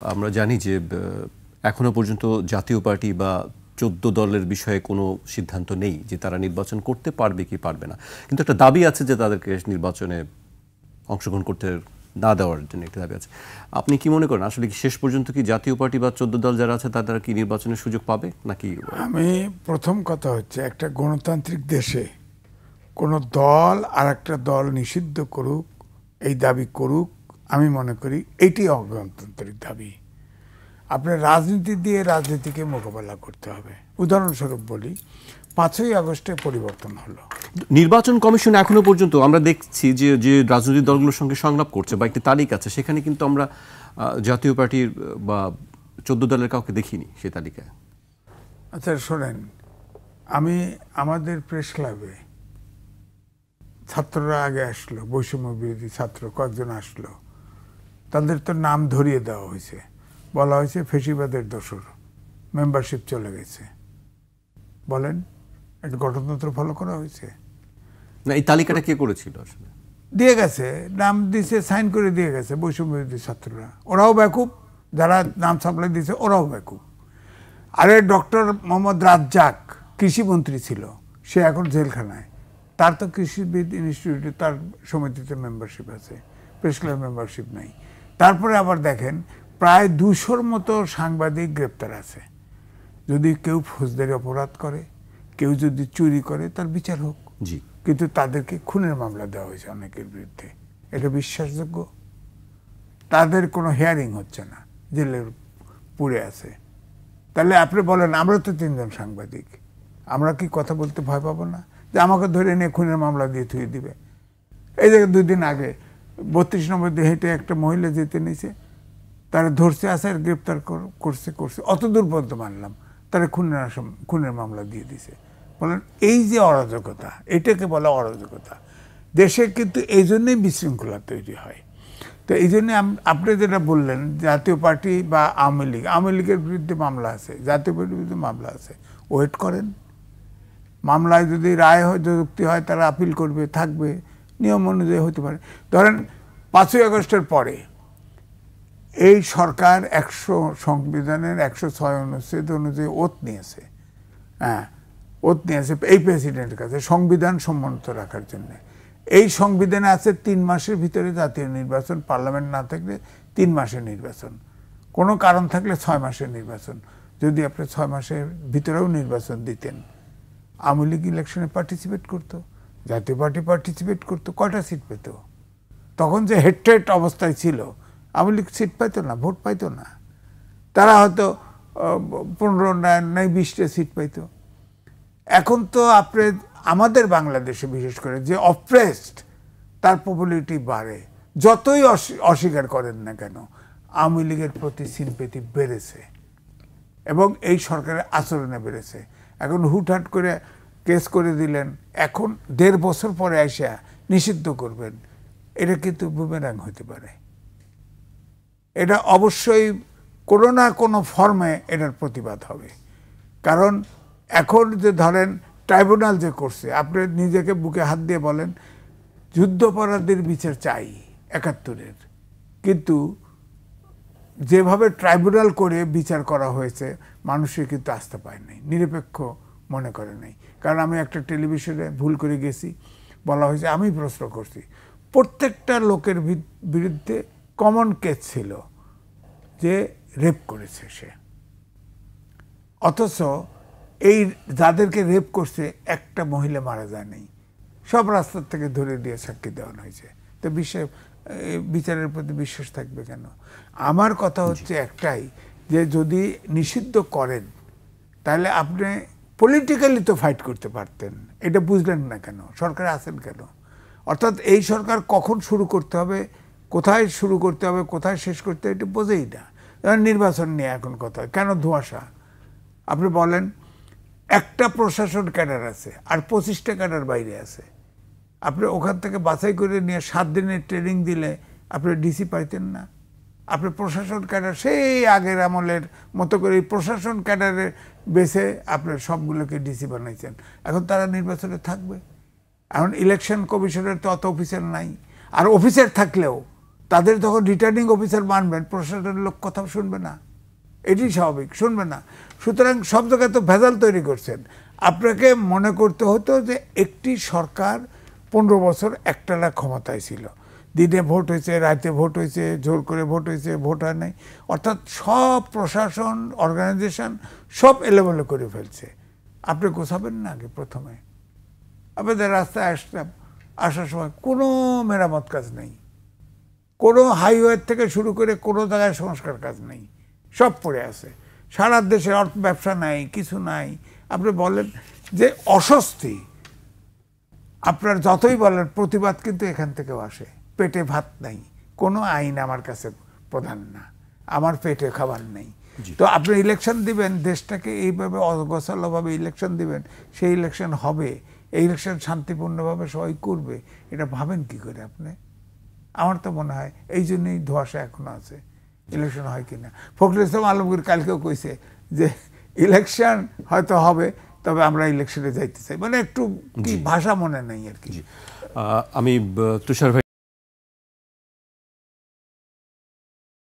আমরা জানি যে এখনো পর্যন্ত জাতীয় পার্টি বা ১৪ দলের বিষয়ে কোনো সিদ্ধান্ত নেই যে তারা নির্বাচন করতে পারবে কি পারবে না, কিন্তু একটা দাবি আছে যে তাদেরকে নির্বাচনে অংশগ্রহণ করতে না দেওয়ার জন্য একটা দাবি আছে। আপনি কি মনে করেন আসলে কি শেষ পর্যন্ত কি জাতীয় পার্টি বা ১৪ দল যারা আছে তারা কি নির্বাচনের সুযোগ পাবে নাকি? আমি প্রথম কথা হচ্ছে, একটা গণতান্ত্রিক দেশে কোনো দল আর একটা দল নিষিদ্ধ করুক, এই দাবি করুক, আমি মনে করি এইটি অগণতান্ত্রিক দাবি। আপনার রাজনীতি দিয়ে রাজনীতিকে মোকাবেলা করতে হবে। উদাহরণস্বরূপ বলি, ৫ই আগস্টে পরিবর্তন হলো। নির্বাচন কমিশন এখনো পর্যন্ত আমরা দেখছি যে যে রাজনৈতিক দলগুলোর সঙ্গে সংলাপ করছে বা একটি তালিকা আছে, সেখানে কিন্তু আমরা জাতীয় পার্টির বা ১৪ দলের কাউকে দেখিনি সেই তালিকায়। আচ্ছা শোনেন, আমি আমাদের প্রেস ক্লাবে ছাত্ররা আগে আসলো, বৈষম্য বিরোধী ছাত্র কয়েকজন আসলো, তাদের তো নাম ধরিয়ে দেওয়া হয়েছে, বলা হয়েছে ফেসিবাদের দোসর, মেম্বারশিপ চলে গেছে। বলেন, একটা গণতন্ত্র ফলো করা হয়েছে না? এই তালিকাটা কে করেছিল আসলে? দিয়ে গেছে, নাম দিছে, সাইন করে দিয়ে গেছে বৈষম্য বিরোধী ছাত্ররা। ওরাও বেকুব, যারা নাম সাপ্লাই দিয়েছে ওরাও বেকুব। আরে ডক্টর মোহাম্মদ রাজ্জাক কৃষিমন্ত্রী ছিল, সে এখন জেলখানায়। তার তো কৃষিবিদ ইনস্টিটিউটে তার সমিতিতে মেম্বারশিপ আছে, প্রেস ক্লাব মেম্বারশিপ নাই। তারপরে আবার দেখেন, প্রায় ২০০-র মতো সাংবাদিক গ্রেপ্তার আছে। যদি কেউ ফৌজদারি অপরাধ করে, কেউ যদি চুরি করে, তার বিচার হোক। জি, কিন্তু তাদেরকে খুনের মামলা দেওয়া হয়েছে অনেকের বিরুদ্ধে। এটা বিশ্বাসযোগ্য? তাদের কোনো হিয়ারিং হচ্ছে না, জেলে পুড়ে আছে। তাহলে আপনি বলেন, আমরা তো ৩ জন সাংবাদিক, আমরা কি কথা বলতে ভয় পাবো না যে আমাকে ধরে নিয়ে খুনের মামলা দিয়ে থুয়ে দিবে? এই জায়গায় ২ দিন আগে ৩২ নম্বর দিয়ে হেঁটে একটা মহিলা যেতে নিয়েছে, তারা ধরছে, আসার গ্রেপ্তার করছে। অত দূর পর্যন্ত মানলাম, তারা খুনের মামলা দিয়ে দিছে। বলেন, এই যে অরাজকতা, এটাকে বলা অরাজকতা। দেশে কিন্তু এই জন্যই বিশৃঙ্খলা তৈরি হয়। তো এই জন্যে আপনি যেটা বললেন, জাতীয় পার্টি বা আওয়ামী লীগের বিরুদ্ধে মামলা আছে, জাতীয় পার্টির বিরুদ্ধে মামলা আছে, ওয়েট করেন। মামলায় যদি রায় হয়, যুক্তি হয়, তারা আপিল করবে, থাকবে, নিয়ম অনুযায়ী হতে পারে। ধরেন ৫ই আগস্টের পরে এই সরকার সংবিধানের ১০৬ অনুচ্ছেদ অনুযায়ী ওত নিয়েছে। হ্যাঁ, ওত নিয়েছে এই প্রেসিডেন্টের কাছে সংবিধান সম্মত রাখার জন্য। এই সংবিধানে আছে ৩ মাসের ভিতরে জাতীয় নির্বাচন, পার্লামেন্ট না থাকলে ৩ মাসের নির্বাচন, কোনো কারণ থাকলে ৬ মাসের নির্বাচন। যদি আপনি ৬ মাসের ভিতরেও নির্বাচন দিতেন, আওয়ামী লীগ ইলেকশনে পার্টিসিপেট করতো, জাতীয় পার্টি পার্টিসিপেট করতো, কয়টা সিট পেত? তখন যে হেড অবস্থায় ছিল, আওয়ামী লীগ সিট পাইতো না, ভোট পাইতো না। তারা হয়তো ১৫ নাই ২০টা সিট পাইতো। এখন তো আপনি আমাদের বাংলাদেশে বিশেষ করে যে অপ্রেসড, তার পপুলারিটি বাড়ে। যতই অস্বীকার করেন না কেন, আওয়ামী লীগের প্রতি সিম্পেথি বেড়েছে এবং এই সরকারের আচরণে বেড়েছে। এখন হুটহাট করে কেস করে দিলেন, এখন ১.৫ বছর পরে আসা নিষিদ্ধ করবেন, এটা কিন্তু বুমেরাং হতে পারে। এটা অবশ্যই কোনো না কোনো ফর্মে এটার প্রতিবাদ হবে। কারণ এখন যে ধরেন ট্রাইব্যুনাল যে করছে, আপনি নিজেকে বুকে হাত দিয়ে বলেন, যুদ্ধাপরাধীর বিচার চাই ৭১-এর, কিন্তু যেভাবে ট্রাইব্যুনাল করে বিচার করা হয়েছে, মানুষের কিন্তু আস্থা পায় নাই, নিরপেক্ষ মনে করে নাই। কারণ আমি একটা টেলিভিশনে ভুল করে গেছি, বলা হয়েছে, আমি প্রশ্ন করছি, প্রত্যেকটা লোকের বিরুদ্ধে কমন কেস ছিল যে রেপ করেছে সে, অথচ এই যাদেরকে রেপ করছে একটা মহিলা মারা যায় নাই, সব রাস্তার থেকে ধরে দিয়ে সাক্ষী দেওয়ানো হয়েছে। তো বিচারের প্রতি বিশ্বাস থাকবে কেন? আমার কথা হচ্ছে একটাই, যে যদি নিষিদ্ধ করেন, তাহলে আপনি পলিটিক্যালি তো ফাইট করতে পারতেন। এটা বুঝলেন না কেন? সরকারে আছেন কেন? অর্থাৎ এই সরকার কখন শুরু করতে হবে, কোথায় শুরু করতে হবে, কোথায় শেষ করতে হবে, এটা বোঝেই না। নির্বাচন নিয়ে এখন কথা, কেন ধোঁয়াশা? আপনি বলেন, একটা প্রশাসন ক্যাডার আছে আর ২৫টা ক্যাডার বাইরে আছে। আপনি ওখান থেকে বাছাই করে নিয়ে ৭ দিনের ট্রেনিং দিলে আপনি ডিসি পাইতেন না? আপনি প্রশাসন ক্যাডার সেই আগের আমলের মতো করে এই প্রশাসন ক্যাডারের বেসে আপনি সবগুলোকে ডিসি বানাইছেন। এখন তারা নির্বাচনে থাকবে। এখন ইলেকশন কমিশনের তো অত অফিসার নাই, আর অফিসার থাকলেও তাদের তখন রিটার্নিং অফিসার মানবেন, প্রশাসনের লোক কথা শুনবে না, এটি স্বাভাবিক, শুনবে না। সুতরাং সব জায়গায় তো ভেজাল তৈরি করছেন। আপনাকে মনে করতে হতো যে একটি সরকার 15 বছর একটানা ক্ষমতায় ছিল, দিনে ভোট হয়েছে, রাতে ভোট হয়েছে, জোর করে ভোট হয়েছে, ভোট হয় নাই, অর্থাৎ সব প্রশাসন অর্গানাইজেশন সব এলোমেলো করে ফেলছে। আপনি গোছাবেন না আগে প্রথমে? আপনাদের রাস্তায় আসার সময় কোনো মেরামত কাজ নেই, কোনো হাইওয়ে থেকে শুরু করে কোনো জায়গায় সংস্কার কাজ নেই, সব পড়ে আছে। সারা দেশে ব্যবসা নাই, কিছু নাই। আপনি বলেন যে অস্বস্তি, আপনার যতই বলেন প্রতিবাদ কিন্তু এখান থেকেও আসে। পেটে ভাত নাই, কোনো আইন আমার কাছে প্রধান না, আমার পেটে খাবার নেই। তো আপনি ইলেকশন দিবেন, দেশটাকে এইভাবে অগোছালোভাবে ইলেকশন দিবেন, সেই ইলেকশন হবে, এই ইলেকশন শান্তিপূর্ণভাবে সবাই করবে, এটা ভাবেন কি করে আপনি? আমার তো মনে হয় এই জন্যই ধোঁয়াশা এখনো আছে, ইলেকশন হয় কিনা। ফখরুল ইসলাম আলমগীর কালকেও কইছে যে ইলেকশন হয়তো হবে, তবে আমরা ইলেকশনে যাইতে চাই, মানে একটু কি ভাষা মনে নেই আর কি। আমি তুষার ভাই